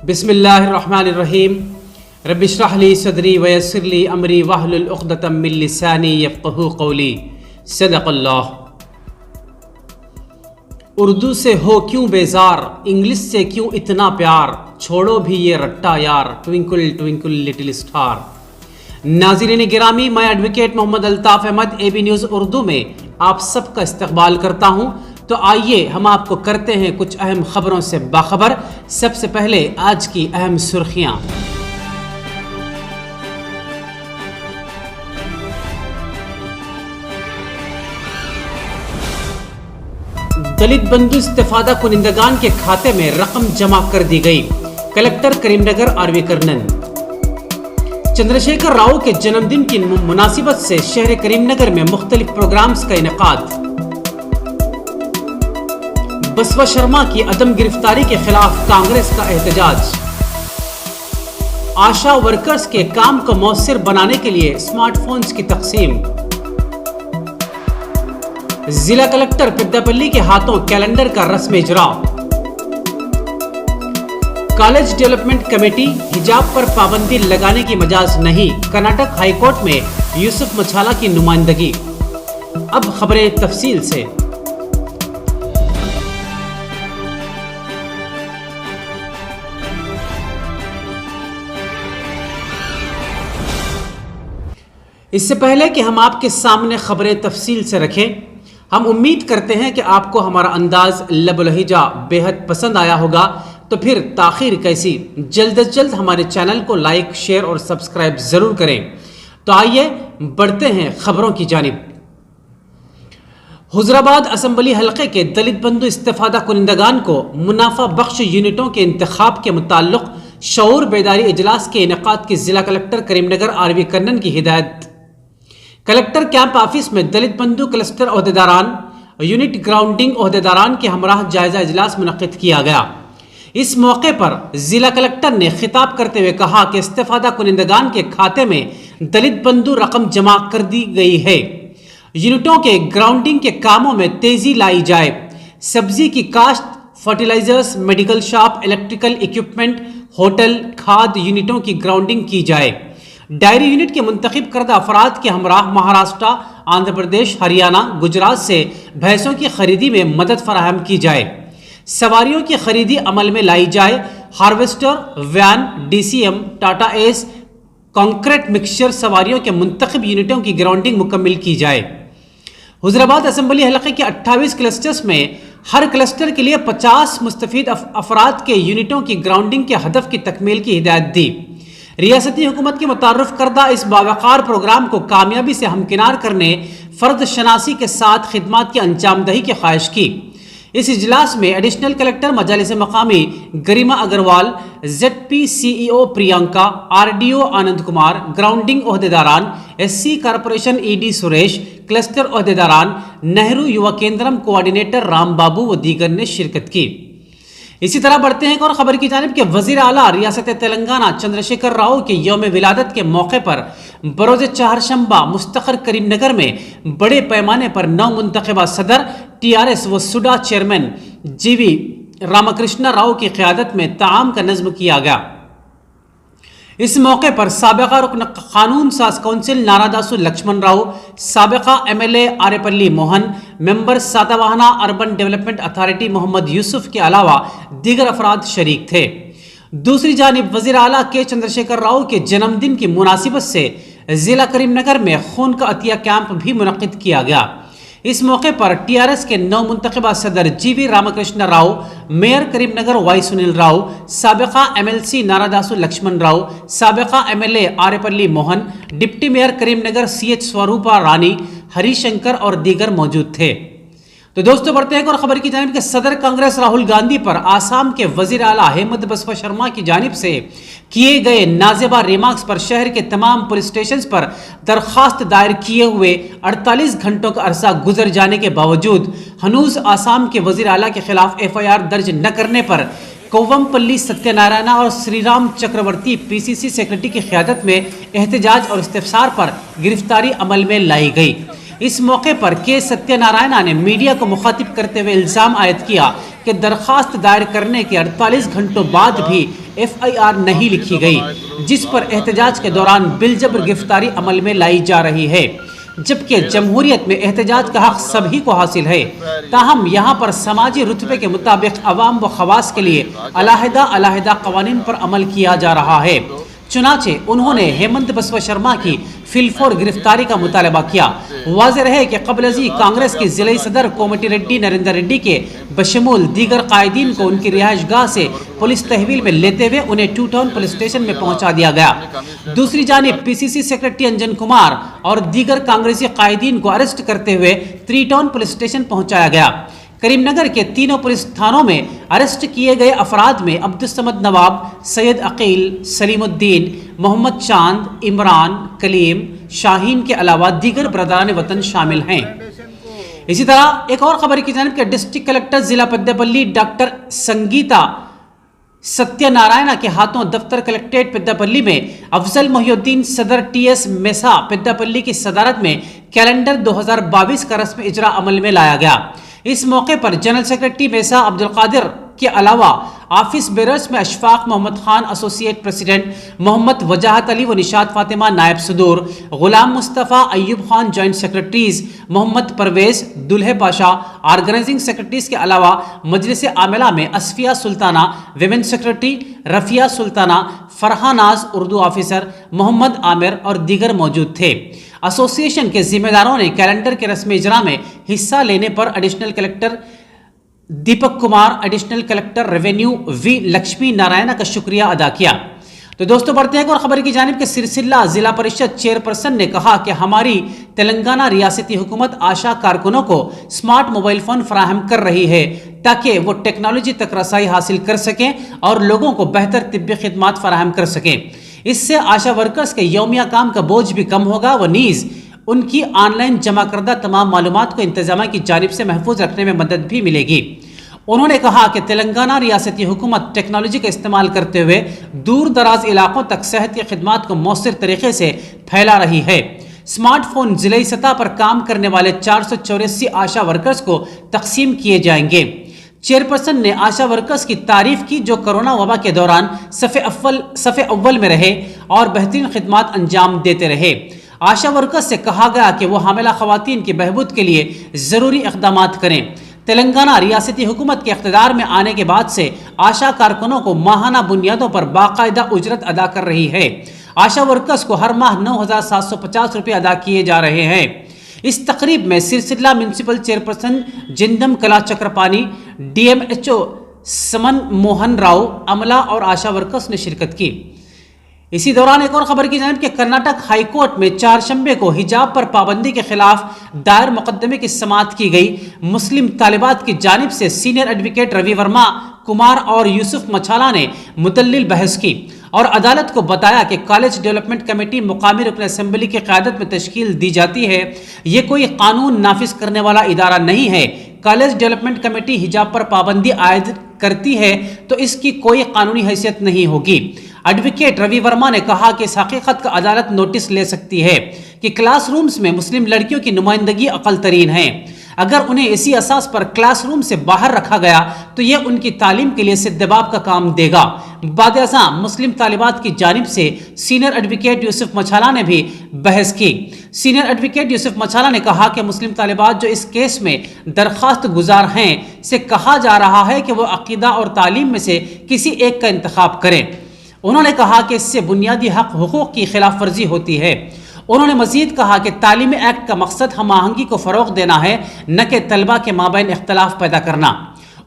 بسم اللہ الرحمن الرحیم رب اشرح لی صدری ویسر لی امری واحلل عقدۃ من لسانی یفقہوا قولی۔ صدق اللہ۔ اردو سے ہو کیوں بیزار، انگلش سے کیوں اتنا پیار، چھوڑو بھی یہ رٹا یار، ٹوئنکل ٹوئنکل لٹل اسٹار۔ ناظرین گرامی، میں advocate Mohammad Altaf Ahmed A B news Urdu میں آپ سب کا استقبال کرتا ہوں۔ تو آئیے ہم آپ کو کرتے ہیں کچھ اہم خبروں سے باخبر۔ سب سے پہلے آج کی اہم سرخیاں۔ دلت بندھو استفادہ کنندگان کے کھاتے میں رقم جمع کر دی گئی، collector Karimnagar R V Karnan. Chandrashekhar Rao کے جنم دن کی مناسبت سے شہر کریم نگر میں مختلف پروگرامز کا انعقاد۔ بسوا شرما کی عدم گرفتاری کے خلاف کانگریس کا احتجاج۔ آشا ورکرز کے کام کو مؤثر بنانے کے لیے اسمارٹ فونز کی تقسیم۔ ضلع کلکٹر پیداپلی کے ہاتھوں کیلنڈر کا رسم اجرا۔ کالج ڈیولپمنٹ کمیٹی حجاب پر پابندی لگانے کی مجاز نہیں، کرناٹک ہائی کورٹ میں یوسف مچھالا کی نمائندگی۔ اب خبریں تفصیل سے۔ اس سے پہلے کہ ہم آپ کے سامنے خبریں تفصیل سے رکھیں، ہم امید کرتے ہیں کہ آپ کو ہمارا انداز لب و لہجہ بے حد پسند آیا ہوگا۔ تو پھر تاخیر کیسی، جلد از جلد ہمارے چینل کو لائک، شیئر اور سبسکرائب ضرور کریں۔ تو آئیے بڑھتے ہیں خبروں کی جانب۔ حضرآباد اسمبلی حلقے کے دلت بندھو استفادہ کنندگان کو منافع بخش یونٹوں کے انتخاب کے متعلق شعور بیداری اجلاس کے انعقاد کی ضلع collector Karimnagar R V Karnan کی ہدایت۔ کلکٹر کیمپ آفس میں دلت بندھو کلسٹر عہدیداران، یونٹ گراؤنڈنگ عہدیداران کے ہمراہ جائزہ اجلاس منعقد کیا گیا۔ اس موقع پر ضلع کلکٹر نے خطاب کرتے ہوئے کہا کہ استفادہ کنندگان کے کھاتے میں دلت بندھو رقم جمع کر دی گئی ہے۔ یونٹوں کے گراؤنڈنگ کے کاموں میں تیزی لائی جائے، سبزی کی کاشت، fertilizers, medical shop, electrical equipment, hotel, کھاد یونٹوں کی گراؤنڈنگ کی جائے۔ ڈائری یونٹ کے منتخب کردہ افراد کے ہمراہ مہاراشٹر، آندھرا پردیش، ہریانہ، گجرات سے بھینسوں کی خریدی میں مدد فراہم کی جائے۔ سواریوں کی خریدی عمل میں لائی جائے۔ Harvester, van, D C M, Tata Ace, concrete mixture سواریوں کے منتخب یونٹوں کی گراؤنڈنگ مکمل کی جائے۔ حضرآباد اسمبلی حلقے کے 28 کلسٹرز میں ہر کلسٹر کے لیے 50 مستفید افراد کے یونٹوں کی گراؤنڈنگ کے ہدف کی تکمیل کی ہدایت دی۔ ریاستی حکومت کے متعارف کردہ اس باوقار پروگرام کو کامیابی سے ہمکنار کرنے، فرد شناسی کے ساتھ خدمات کی انجام دہی کی خواہش کی۔ اس اجلاس میں ایڈیشنل کلکٹر مجالس مقامی Garima Agarwal, Z P C E O Priyanka, R D O Anand Kumar, grounding عہدیداران، S C corporation E D Suresh, cluster عہدیداران، نہرو یووا کیندرم کوآرڈینیٹر رام بابو و دیگر نے شرکت کی۔ اسی طرح بڑھتے ہیں ایک اور خبر کی جانب کہ وزیر اعلیٰ ریاست تلنگانہ چندرشیکھر راؤ کے یوم ولادت کے موقع پر بروز چہارشنبہ مستقر کریم نگر میں بڑے پیمانے پر نو منتخبہ صدر، ٹی آر ایس و سوڈا چیئرمین جی وی رامکرشنا راؤ کی قیادت میں طعام کا نظم کیا گیا۔ اس موقع پر سابقہ رکن قانون ساز کونسل ناراداسو لکشمن راؤ، سابقہ M L A Arepally Mohan, member Satavahana urban development authority Mohammed Yousuf کے علاوہ دیگر افراد شریک تھے۔ دوسری جانب وزیر اعلیٰ کے چندرشیکھر راؤ کے جنم دن کی مناسبت سے ضلع کریم نگر میں خون کا عطیہ کیمپ بھی منعقد کیا گیا۔ اس موقع پر ٹی آر ایس کے نو منتخبہ صدر G V Ramakrishna Rao, mayor Karimnagar Y Sunil Rao, سابقہ M L C Naradasu Laxman Rao, سابقہ M L A Arepally Mohan, deputy mayor Karimnagar C H Swaroopa Rani, Hari Shankar اور دیگر موجود تھے۔ تو دوستو بڑھتے ہیں ایک اور خبر کی جانب کہ صدر کانگریس راہل گاندھی پر آسام کے وزیر اعلیٰ ہیمنت بسوا شرما کی جانب سے کیے گئے نازیبا ریمارکس پر شہر کے تمام پولیس اسٹیشنز پر درخواست دائر کیے ہوئے 48 گھنٹوں کا عرصہ گزر جانے کے باوجود ہنوز آسام کے وزیر اعلیٰ کے خلاف ایف آئی آر درج نہ کرنے پر کووم پلی ستیہ نارائنا اور سری رام چکرورتی پی سی سی سیکرٹری کی قیادت میں احتجاج اور استفسار پر گرفتاری عمل میں لائی گئی۔ اس موقع پر کے ستیہ نارائنا نے میڈیا کو مخاطب کرتے ہوئے الزام عائد کیا کہ درخواست دائر کرنے کے 48 گھنٹوں بعد بھی FIR نہیں لکھی گئی، جس پر احتجاج کے دوران بالجبر گرفتاری عمل میں لائی جا رہی ہے، جبکہ جمہوریت میں احتجاج کا حق سبھی کو حاصل ہے۔ تاہم یہاں پر سماجی رتبے کے مطابق عوام و خواص کے لیے علیحدہ قوانین پر عمل کیا جا رہا ہے۔ چنانچہ انہوں نے ہیمنت بسوا شرما کی فی الفور گرفتاری کا مطالبہ کیا۔ واضح رہے کہ قبل ازیں کانگریس کی ضلعی صدر کومٹی ریڈی نریندر ریڈی کے بشمول دیگر قائدین کو ان کی رہائش گاہ سے پولیس تحویل میں لیتے ہوئے انہیں 2 ٹاؤن پولیس اسٹیشن میں پہنچا دیا گیا۔ دوسری جانب PCC سیکرٹری انجن کمار اور دیگر کانگریسی قائدین کو اریسٹ کرتے ہوئے 3 ٹاؤن پولیس اسٹیشن پہنچایا گیا۔ کریم نگر کے تینوں پولیس تھانوں میں اریسٹ کیے گئے افراد میں عبدالصمد نواب، سید عقیل، سلیم الدین، محمد چاند، عمران، کلیم، شاہین کے علاوہ دیگر برادران وطن شامل ہیں۔ اسی طرح ایک اور خبر کی جانب کہ ڈسٹرکٹ کلکٹر ضلع پداپلی ڈاکٹر سنگیتا ستیہ نارائنا کے ہاتھوں دفتر کلکٹریٹ پداپلی میں افضل محی الدین صدر TS میسا پداپلی کی صدارت میں کیلنڈر 2022 کا رسم اجرا عمل میں لایا گیا۔ اس موقع پر جنرل سیکرٹری میسا عبدالقادر کے علاوہ آفس بیررز میں اشفاق محمد خان ایسوسیٹ پریزیڈنٹ، محمد وجاہت علی و نشاط فاطمہ نائب صدور، غلام مصطفیٰ، ایوب خان جوائنٹ سیکرٹریز، محمد پرویز، دلہے پاشا آرگنائزنگ سیکرٹریز کے علاوہ مجلس عاملہ میں اصفیہ سلطانہ ویمن سیکرٹری، رفیہ سلطانہ، فرحہ ناز اردو آفیسر، محمد عامر اور دیگر موجود تھے۔ ایسوسی ایشن کے ذمہ داروں نے کیلنڈر کے رسم اجرا میں حصہ لینے پر additional collector Deepak Kumar, additional collector revenue V Lakshmi Narayana کا شکریہ ادا کیا۔ تو دوستو بڑھتے ہیں اور خبر کی جانب کہ سرسلہ ضلع پریشد چیئرپرسن نے کہا کہ ہماری تلنگانہ ریاستی حکومت آشا کارکنوں کو سمارٹ موبائل فون فراہم کر رہی ہے تاکہ وہ ٹیکنالوجی تک رسائی حاصل کر سکیں اور لوگوں کو بہتر طبی خدمات فراہم کر سکیں۔ اس سے آشا ورکرز کے یومیہ کام کا بوجھ بھی کم ہوگا و نیز ان کی آن لائن جمع کردہ تمام معلومات کو انتظامیہ کی جانب سے محفوظ رکھنے میں مدد بھی ملے گی۔ انہوں نے کہا کہ تلنگانہ ریاستی حکومت ٹیکنالوجی کا استعمال کرتے ہوئے دور دراز علاقوں تک صحت کی خدمات کو مؤثر طریقے سے پھیلا رہی ہے۔ سمارٹ فون ضلعی سطح پر کام کرنے والے 484 آشا ورکرز کو تقسیم کیے جائیں گے۔ چیئرپرسن نے آشا ورکرز کی تعریف کی جو کرونا وبا کے دوران صف اول میں رہے اور بہترین خدمات انجام دیتے رہے۔ آشا ورکرز سے کہا گیا کہ وہ حاملہ خواتین کی بہبود کے لیے ضروری اقدامات کریں۔ تلنگانہ ریاستی حکومت کے اقتدار میں آنے کے بعد سے آشا کارکنوں کو ماہانہ بنیادوں پر باقاعدہ اجرت ادا کر رہی ہے۔ آشا ورکرز کو ہر ماہ 9,750 روپے ادا کیے جا رہے ہیں۔ اس تقریب میں سرسلہ میونسپل چیئرپرسن جندم کلا چکرپانی، DMHO سمن موہن راؤ، عملہ اور آشا ورکرز نے شرکت کی۔ اسی دوران ایک اور خبر کی جانب کہ کرناٹک ہائی کورٹ میں چہارشنبے کو حجاب پر پابندی کے خلاف دائر مقدمے کی سماعت کی گئی۔ مسلم طالبات کی جانب سے سینئر ایڈوکیٹ روی ورما کمار اور یوسف مچھالا نے مدلل بحث کی اور عدالت کو بتایا کہ کالج ڈیولپمنٹ کمیٹی مقامی رکن اسمبلی کی قیادت میں تشکیل دی جاتی ہے، یہ کوئی قانون نافذ کرنے والا ادارہ نہیں ہے۔ کالج ڈیولپمنٹ کمیٹی حجاب پر پابندی عائد کرتی ہے تو اس کی کوئی قانونی حیثیت نہیں ہوگی۔ ایڈوکیٹ روی ورما نے کہا کہ اس حقیقت کا عدالت نوٹس لے سکتی ہے کہ کلاس رومز میں مسلم لڑکیوں کی نمائندگی اقل ترین ہے۔ اگر انہیں اسی اساس پر کلاس روم سے باہر رکھا گیا تو یہ ان کی تعلیم کے لیے سدباب کا کام دے گا۔ بعد ازاں مسلم طالبات کی جانب سے سینئر ایڈوکیٹ یوسف مچھالا نے بھی بحث کی۔ سینئر ایڈوکیٹ یوسف مچھالا نے کہا کہ مسلم طالبات جو اس کیس میں درخواست گزار ہیں سے کہا جا رہا ہے کہ وہ عقیدہ اور تعلیم میں سے کسی ایک کا انتخاب کریں۔ انہوں نے کہا کہ اس سے بنیادی حقوق کی خلاف ورزی ہوتی ہے۔ انہوں نے مزید کہا کہ تعلیمی ایکٹ کا مقصد ہم آہنگی کو فروغ دینا ہے، نہ کہ طلبہ کے مابین اختلاف پیدا کرنا۔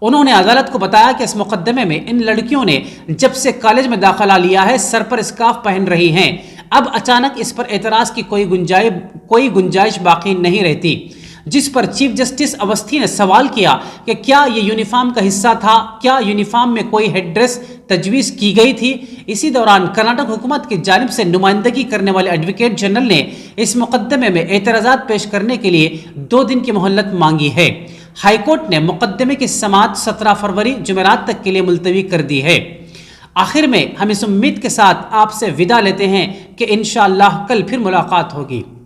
انہوں نے عدالت کو بتایا کہ اس مقدمے میں ان لڑکیوں نے جب سے کالج میں داخلہ لیا ہے سر پر اسکارف پہن رہی ہیں، اب اچانک اس پر اعتراض کی کوئی گنجائش باقی نہیں رہتی، جس پر چیف جسٹس اوستھی نے سوال کیا کہ کیا یہ یونیفارم کا حصہ تھا، کیا یونیفارم میں کوئی ہیڈ ڈریس تجویز کی گئی تھی۔ اسی دوران کرناٹک حکومت کی جانب سے نمائندگی کرنے والے ایڈوکیٹ جنرل نے اس مقدمے میں اعتراضات پیش کرنے کے لیے 2 دن کی مہلت مانگی ہے۔ ہائی کورٹ نے مقدمے کی سماعت 17 فروری جمعرات تک کے لیے ملتوی کر دی ہے۔ آخر میں ہم اس امید کے ساتھ آپ سے وداع لیتے ہیں کہ انشاءاللہ کل پھر ملاقات ہوگی۔